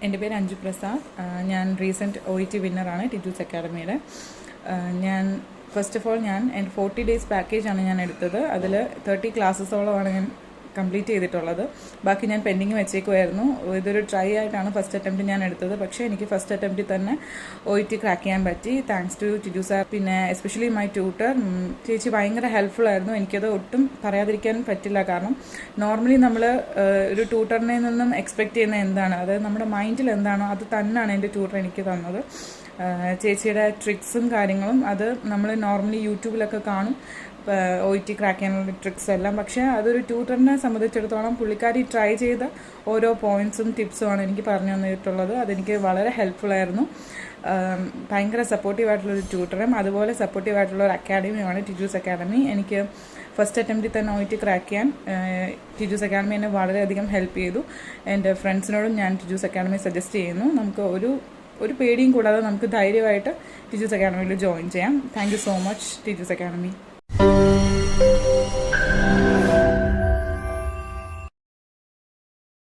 എൻ്റെ പേര് അഞ്ജു പ്രസാദ്. ഞാൻ റീസെൻറ്റ് OET വിന്നറാണ് ടിജൂസ് അക്കാഡമിയുടെ. ഞാൻ ഫസ്റ്റ് ഓഫ് ഓൾ എൻ്റെ 40 ഡേയ്സ് പാക്കേജാണ് ഞാൻ എടുത്തത്. അതിൽ 30 ക്ലാസ്സസോളമാണ് ഞാൻ കംപ്ലീറ്റ് ചെയ്തിട്ടുള്ളത്. ബാക്കി ഞാൻ പെൻഡിങ് വെച്ചേക്കുമായിരുന്നു. ഇതൊരു ട്രൈ ആയിട്ടാണ് ഫസ്റ്റ് അറ്റംപ്റ്റ് ഞാൻ എടുത്തത്. പക്ഷേ എനിക്ക് ഫസ്റ്റ് അറ്റംപ്റ്റിൽ തന്നെ OET ക്രാക്ക് ചെയ്യാൻ പറ്റി. Thanks to Tiju sir. പിന്നെ എസ്പെഷ്യലി മൈ ട്യൂട്ടർ ചേച്ചി ഭയങ്കര ഹെൽപ്ഫുൾ ആയിരുന്നു. എനിക്കത് ഒട്ടും പറയാതിരിക്കാൻ പറ്റില്ല. കാരണം നോർമലി നമ്മൾ ഒരു ട്യൂട്ടറിനെ നിന്നും എക്സ്പെക്റ്റ് ചെയ്യുന്ന എന്താണ്, അതായത് നമ്മുടെ മൈൻഡിൽ എന്താണോ അത് തന്നെയാണ് എൻ്റെ ട്യൂട്ടർ എനിക്ക് തന്നത്. ചേച്ചിയുടെ ട്രിക്സും കാര്യങ്ങളും അത് നമ്മൾ നോർമലി യൂട്യൂബിലൊക്കെ കാണും, OET ക്രാക്ക് ചെയ്യാനുള്ള ട്രിക്സ് എല്ലാം. പക്ഷേ അതൊരു ട്യൂട്ടറിനെ സംബന്ധിച്ചിടത്തോളം പുള്ളിക്കാരി ട്രൈ ചെയ്ത ഓരോ പോയിൻറ്റ്സും ടിപ്സുമാണ് എനിക്ക് പറഞ്ഞു തന്നിട്ടുള്ളത്. അതെനിക്ക് വളരെ ഹെൽപ്ഫുള്ളായിരുന്നു. ഭയങ്കര സപ്പോർട്ടീവായിട്ടുള്ളൊരു ട്യൂട്ടറും അതുപോലെ സപ്പോർട്ടീവായിട്ടുള്ള ഒരു അക്കാഡമിയുമാണ് ടിജൂസ് അക്കാഡമി. എനിക്ക് ഫസ്റ്റ് അറ്റംപ്റ്റിൽ തന്നെ OET ക്രാക്ക് ചെയ്യാൻ ടിജൂസ് അക്കാഡമി എന്നെ വളരെയധികം ഹെൽപ്പ് ചെയ്തു. എൻ്റെ ഫ്രണ്ട്സിനോടും ഞാൻ ടിജൂസ് അക്കാഡമി സജസ്റ്റ് ചെയ്യുന്നു. നമുക്ക് ഒരു പേടിയും കൂടാതെ നമുക്ക് ധൈര്യമായിട്ട് ടിജൂസ് അക്കാഡമിയിൽ ജോയിൻ ചെയ്യാം. Thank you so much Tiju's academy.